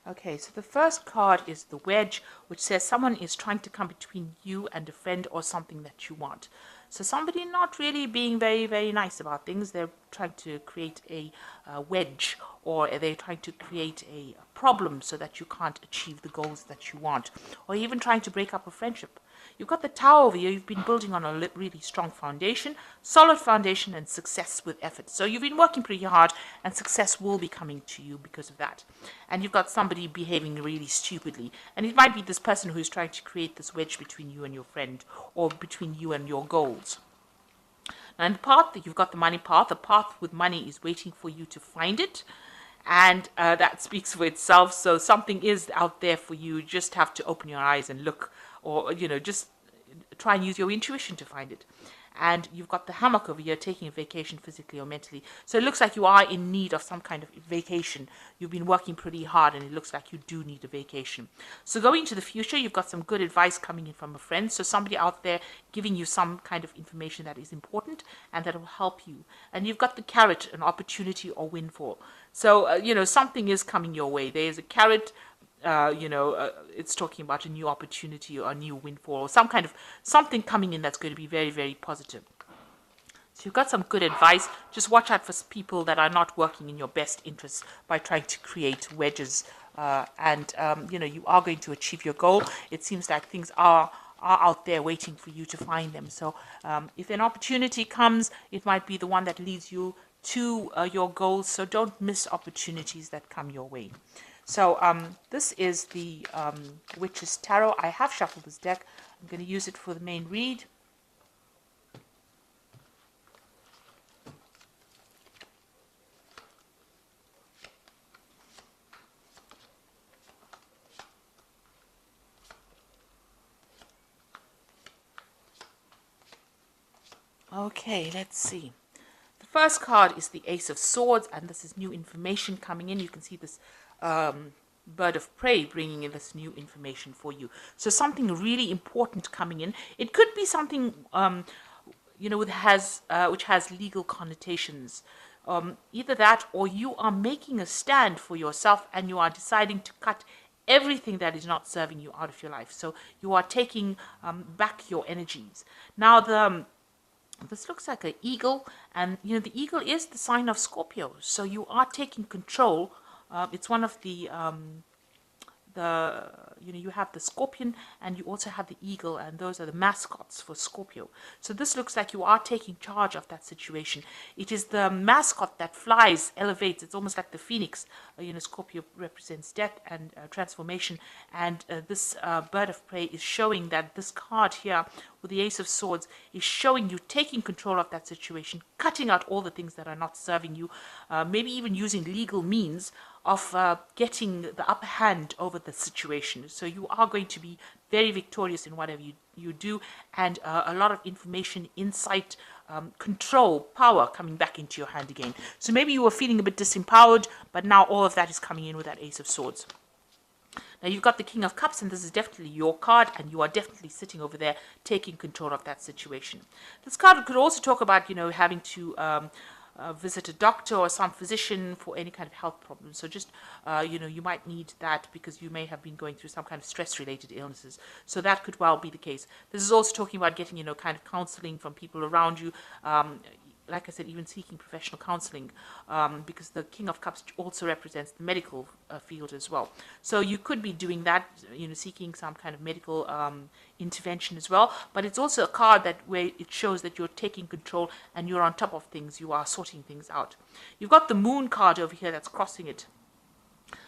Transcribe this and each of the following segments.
Okay, so the first card is the wedge, which says someone is trying to come between you and a friend or something that you want. So somebody not really being very, very nice about things. They're trying to create a wedge, or they're trying to create a problem so that you can't achieve the goals that you want, or even trying to break up a friendship. You've got the Tower over here. You've been building on a really strong foundation, solid foundation, and success with effort. So you've been working pretty hard, and success will be coming to you because of that. And you've got somebody behaving really stupidly. And it might be this person who's trying to create this wedge between you and your friend, or between you and your goals. Now, in the path, you've got the money path. The path with money is waiting for you to find it. And that speaks for itself. So something is out there for you. You just have to open your eyes and look, or, just try and use your intuition to find it. And you've got the hammock over here, taking a vacation physically or mentally. So it looks like you are in need of some kind of vacation. You've been working pretty hard, and it looks like you do need a vacation. So going into the future, you've got some good advice coming in from a friend. So somebody out there giving you some kind of information that is important and that will help you. And you've got the carrot, an opportunity or windfall. So, something is coming your way. There's a carrot. It's talking about a new opportunity or a new windfall or some kind of something coming in that's going to be very, very positive. So you've got some good advice. Just watch out for people that are not working in your best interests by trying to create wedges. You are going to achieve your goal. It seems like things are out there waiting for you to find them. So if an opportunity comes, it might be the one that leads you to your goals. So don't miss opportunities that come your way. So this is the Witch's Tarot. I have shuffled this deck. I'm going to use it for the main read. Okay, let's see. The first card is the Ace of Swords, and this is new information coming in. You can see this bird of prey bringing in this new information for you. So something really important coming in. It could be something which has legal connotations. Either that, or you are making a stand for yourself and you are deciding to cut everything that is not serving you out of your life. So you are taking back your energies. Now this looks like an eagle, and the eagle is the sign of Scorpio. So you are taking control. It's one of the you have the scorpion and you also have the eagle, and those are the mascots for Scorpio. So this looks like you are taking charge of that situation. It is the mascot that flies, elevates. It's almost like the phoenix. Scorpio represents death and transformation, and this bird of prey is showing that this card here with the Ace of Swords is showing you taking control of that situation, cutting out all the things that are not serving you, maybe even using legal means of getting the upper hand over the situation. So you are going to be very victorious in whatever you do, and a lot of information, insight, control, power coming back into your hand again. So maybe you were feeling a bit disempowered, but now all of that is coming in with that Ace of Swords. Now you've got the King of Cups, and this is definitely your card, and you are definitely sitting over there taking control of that situation. This card could also talk about, having to visit a doctor or some physician for any kind of health problem. So just, you might need that because you may have been going through some kind of stress-related illnesses. So that could well be the case. This is also talking about getting, kind of counseling from people around you. Like I said, even seeking professional counseling, because the King of Cups also represents the medical field as well. So you could be doing that, seeking some kind of medical intervention as well. But it's also a card where it shows that you're taking control and you're on top of things. You are sorting things out. You've got the Moon card over here that's crossing it.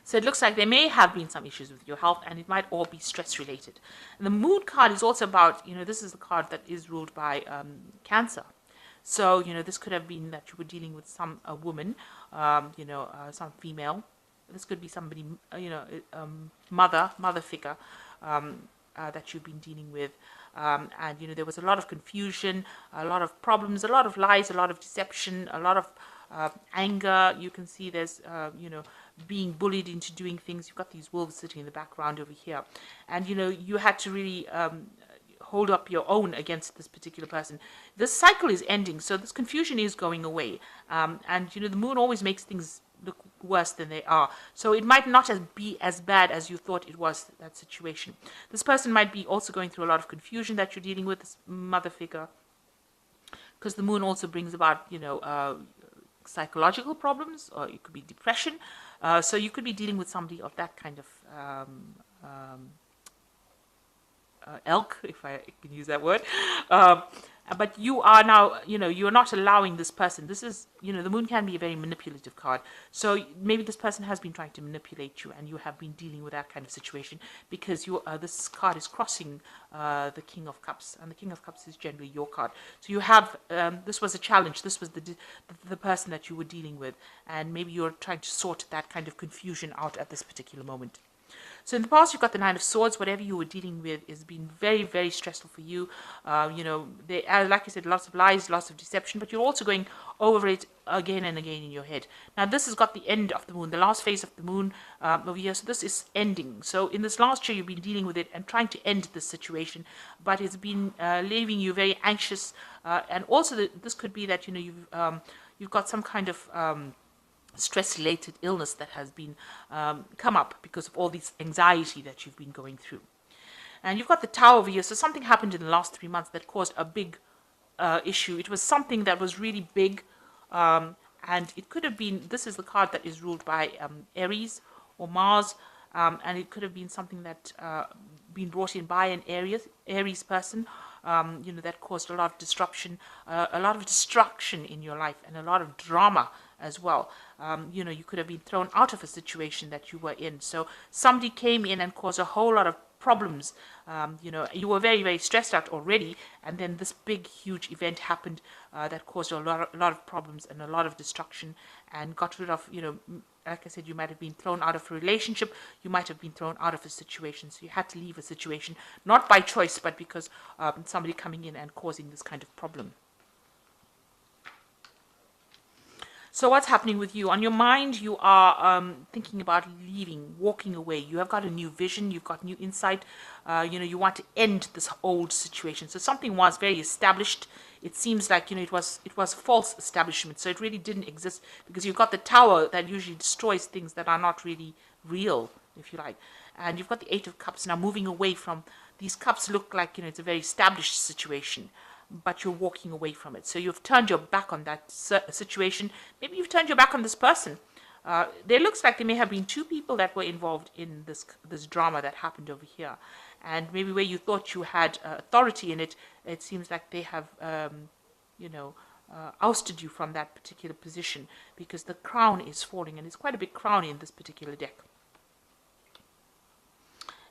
So it looks like there may have been some issues with your health, and it might all be stress related. And the Moon card is also about, this is the card that is ruled by Cancer. So, this could have been that you were dealing with a woman, some female. This could be somebody, mother figure that you've been dealing with. And, there was a lot of confusion, a lot of problems, a lot of lies, a lot of deception, a lot of anger. You can see there's, being bullied into doing things. You've got these wolves sitting in the background over here. And, you had to really hold up your own against this particular person. This cycle is ending, so this confusion is going away. And the moon always makes things look worse than they are. So it might not be as bad as you thought it was, that situation. This person might be also going through a lot of confusion that you're dealing with, this mother figure, because the moon also brings about, psychological problems, or it could be depression. So you could be dealing with somebody of that kind of elk, if I can use that word. But you are now, you're not allowing this person. This is, the moon can be a very manipulative card. So maybe this person has been trying to manipulate you, and you have been dealing with that kind of situation because this card is crossing the King of Cups, and the King of Cups is generally your card. So you have, this was a challenge. This was the person that you were dealing with, and maybe you're trying to sort that kind of confusion out at this particular moment. So in the past, you've got the Nine of Swords. Whatever you were dealing with has been very, very stressful for you. Like I said, lots of lies, lots of deception, but you're also going over it again and again in your head. Now, this has got the end of the moon, the last phase of the moon over here. So this is ending. So in this last year, you've been dealing with it and trying to end this situation, but it's been leaving you very anxious. And also, this could be that you've got some kind of stress-related illness that has been come up because of all this anxiety that you've been going through. And you've got the Tower over here. So something happened in the last 3 months that caused a big issue. It was something that was really big, and it could have been, this is the card that is ruled by Aries or Mars, and it could have been something that been brought in by an Aries person, that caused a lot of disruption, a lot of destruction in your life, and a lot of drama as well. You could have been thrown out of a situation that you were in. So somebody came in and caused a whole lot of problems. You were very, very stressed out already, and then this big, huge event happened that caused a lot of problems and a lot of destruction, and got rid of, like I said, you might have been thrown out of a relationship, you might have been thrown out of a situation, so you had to leave a situation, not by choice, but because somebody coming in and causing this kind of problem. So what's happening with you? On your mind, you are thinking about leaving, walking away. You have got a new vision. You've got new insight. You want to end this old situation. So something was very established. It seems like, it was false establishment. So it really didn't exist because you've got the Tower that usually destroys things that are not really real, if you like. And you've got the Eight of Cups now moving away from, these cups look like, it's a very established situation, but you're walking away from it. So you've turned your back on that situation. Maybe you've turned your back on this person. There looks like there may have been two people that were involved in this drama that happened over here. And maybe where you thought you had authority in it, it seems like they have, ousted you from that particular position because the crown is falling. And it's quite a big crown in this particular deck.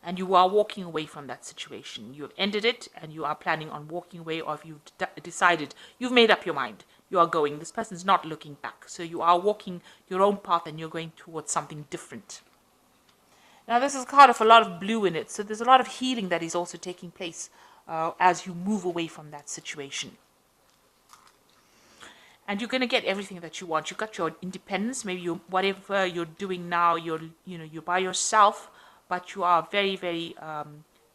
And you are walking away from that situation. You have ended it, and you are planning on walking away, or if you've decided, you've made up your mind, you are going. This person's not looking back. So you are walking your own path, and you're going towards something different. Now, this is a card of a lot of blue in it. So there's a lot of healing that is also taking place as you move away from that situation. And you're going to get everything that you want. You've got your independence. Maybe whatever you're doing now, you're by yourself, but you are very, very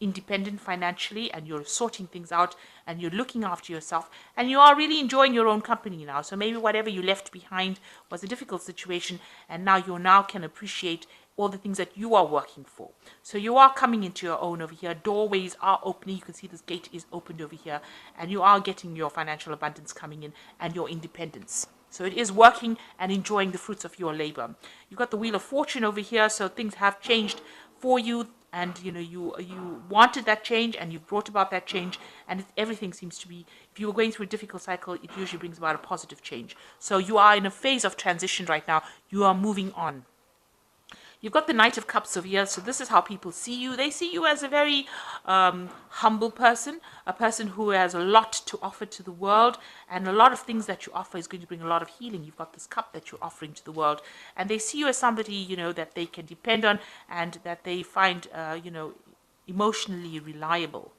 independent financially, and you're sorting things out, and you're looking after yourself, and you are really enjoying your own company now. So maybe whatever you left behind was a difficult situation, and now you can appreciate all the things that you are working for. So you are coming into your own over here. Doorways are opening. You can see this gate is opened over here, and you are getting your financial abundance coming in and your independence. So it is working and enjoying the fruits of your labor. You've got the Wheel of Fortune over here, so things have changed for you, and you wanted that change, and you brought about that change, and everything seems to be, if you were going through a difficult cycle, it usually brings about a positive change. So you are in a phase of transition right now. You are moving on. You've got the Knight of Cups over here, so this is how people see you. They see you as a very humble person, a person who has a lot to offer to the world, and a lot of things that you offer is going to bring a lot of healing. You've got this cup that you're offering to the world, and they see you as somebody, that they can depend on, and that they find, emotionally reliable.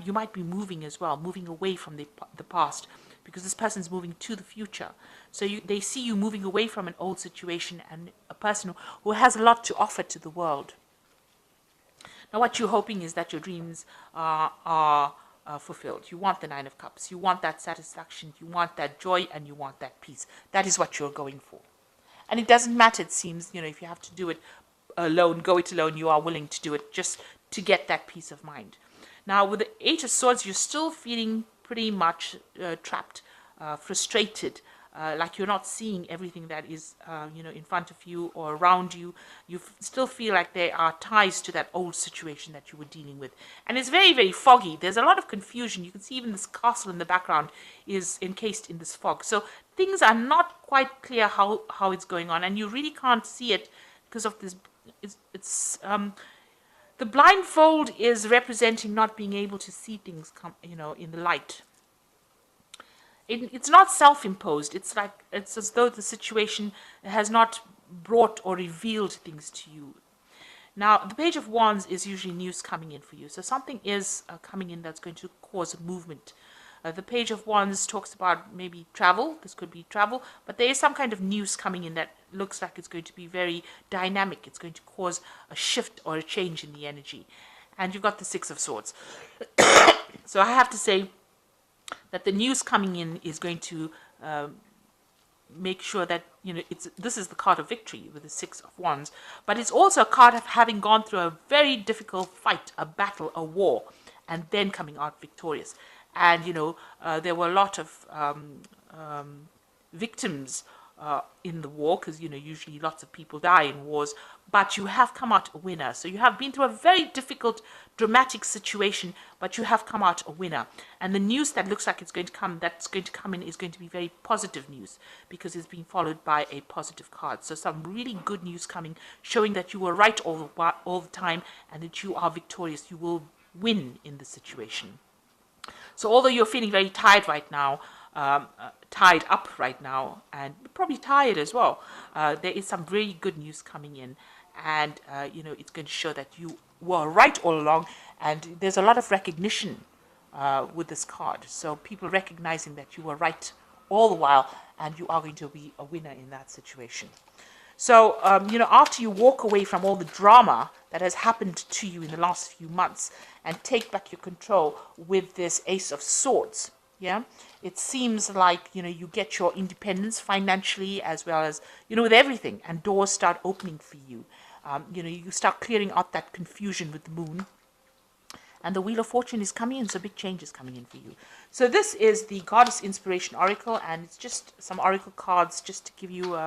You might be moving as well, moving away from the past, because this person's moving to the future. So they see you moving away from an old situation and a person who has a lot to offer to the world. Now, what you're hoping is that your dreams are fulfilled. You want the Nine of Cups. You want that satisfaction. You want that joy, and you want that peace. That is what you're going for. And it doesn't matter, it seems, if you have to do it alone, go it alone, you are willing to do it just to get that peace of mind. Now, with the Eight of Swords, you're still feeling pretty much trapped, frustrated, like you're not seeing everything that is, in front of you or around you. You still feel like there are ties to that old situation that you were dealing with. And it's very, very foggy. There's a lot of confusion. You can see even this castle in the background is encased in this fog. So things are not quite clear how it's going on, and you really can't see it because of this. The blindfold is representing not being able to see things in the light. It's not self-imposed. It's as though the situation has not brought or revealed things to you. Now, the Page of Wands is usually news coming in for you. So something is coming in that's going to cause movement. The Page of Wands talks about maybe travel. This could be travel. But there is some kind of news coming in that looks like it's going to be very dynamic. It's going to cause a shift or a change in the energy. And you've got the Six of Swords. So I have to say that the news coming in is going to make sure that, this is the card of victory with the Six of Wands. But it's also a card of having gone through a very difficult fight, a battle, a war, and then coming out victorious. And, there were a lot of victims in the war, because, usually lots of people die in wars, but you have come out a winner. So you have been through a very difficult, dramatic situation, but you have come out a winner. And the news that looks like that's going to come in is going to be very positive news, because it's being followed by a positive card. So some really good news coming, showing that you were right all the time, and that you are victorious. You will win in the situation. So although you're feeling very tired right now, tied up right now, and probably tired as well, there is some really good news coming in, and it's going to show that you were right all along, and there's a lot of recognition with this card. So people recognizing that you were right all the while, and you are going to be a winner in that situation. So, after you walk away from all the drama that has happened to you in the last few months and take back your control with this Ace of Swords, it seems like, you get your independence financially as well as, with everything, and doors start opening for you. You start clearing out that confusion with the moon. And the Wheel of Fortune is coming in, so big change is coming in for you. So this is the Goddess Inspiration Oracle, and it's just some oracle cards just to give you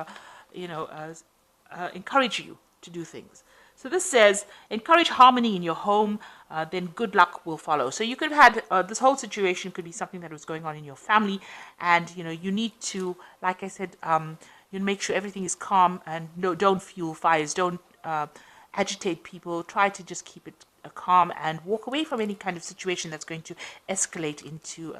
encourage you to do things. So this says, encourage harmony in your home, then good luck will follow. So you could have had, this whole situation could be something that was going on in your family, and, you need to, like I said, make sure everything is calm, and don't fuel fires, don't agitate people, try to just keep it calm and walk away from any kind of situation that's going to escalate into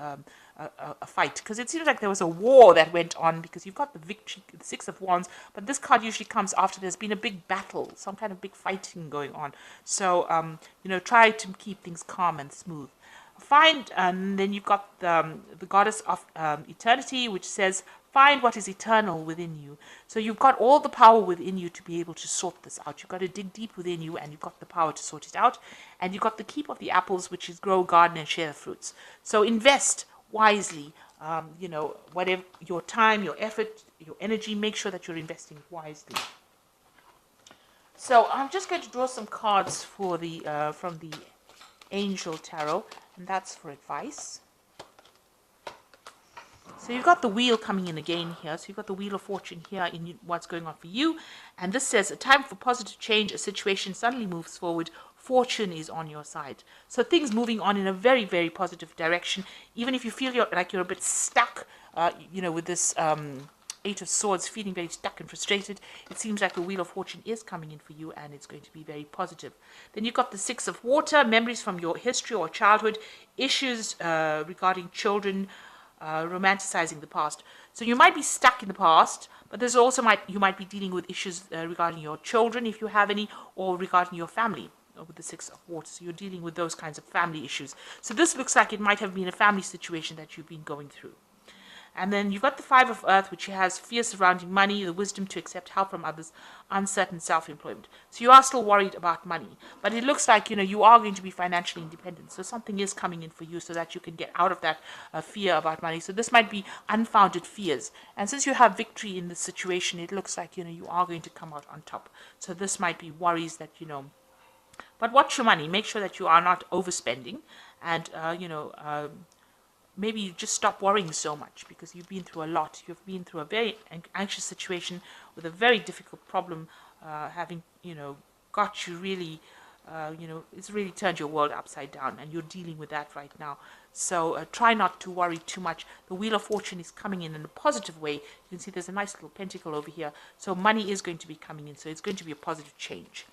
a fight, because it seems like there was a war that went on, because you've got the victory, the Six of Wands, but this card usually comes after there's been a big battle, some kind of big fighting going on. So try to keep things calm and smooth. And then you've got the Goddess of Eternity, which says, find what is eternal within you. So you've got all the power within you to be able to sort this out. You've got to dig deep within you, and you've got the power to sort it out. And you've got the keep of the apples, which is grow, garden, and share the fruits. So invest wisely. Whatever your time, your effort, your energy, make sure that you're investing wisely. So I'm just going to draw some cards for the from the Angel Tarot, and that's for advice. So you've got the wheel coming in again here. So you've got the Wheel of Fortune here in what's going on for you. And this says, a time for positive change. A situation suddenly moves forward. Fortune is on your side. So things moving on in a very, very positive direction. Even if you feel like you're a bit stuck, with this Eight of Swords, feeling very stuck and frustrated, it seems like the Wheel of Fortune is coming in for you, and it's going to be very positive. Then you've got the Six of Water, memories from your history or childhood, issues regarding children, romanticizing the past. So you might be stuck in the past, but there's also you might be dealing with issues regarding your children, if you have any, or regarding your family with the Six of Water. So you're dealing with those kinds of family issues. So this looks like it might have been a family situation that you've been going through. And then you've got the Five of Earth, which has fear surrounding money, the wisdom to accept help from others, uncertain self-employment. So you are still worried about money, but it looks like, you are going to be financially independent. So something is coming in for you so that you can get out of that fear about money. So this might be unfounded fears. And since you have victory in this situation, it looks like, you are going to come out on top. So this might be worries that, but watch your money. Make sure that you are not overspending, and maybe you just stop worrying so much, because you've been through a lot. You've been through a very anxious situation with a very difficult problem, having got you really, it's really turned your world upside down, and you're dealing with that right now. So try not to worry too much. The Wheel of Fortune is coming in a positive way. You can see there's a nice little pentacle over here. So money is going to be coming in. So it's going to be a positive change.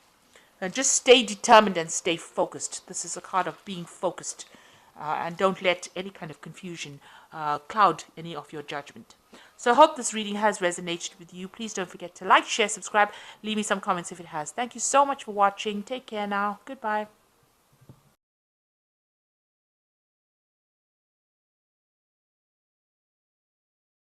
Just stay determined and stay focused. This is a card of being focused. And don't let any kind of confusion cloud any of your judgment. So I hope this reading has resonated with you. Please don't forget to like, share, subscribe. Leave me some comments if it has. Thank you so much for watching. Take care now. Goodbye.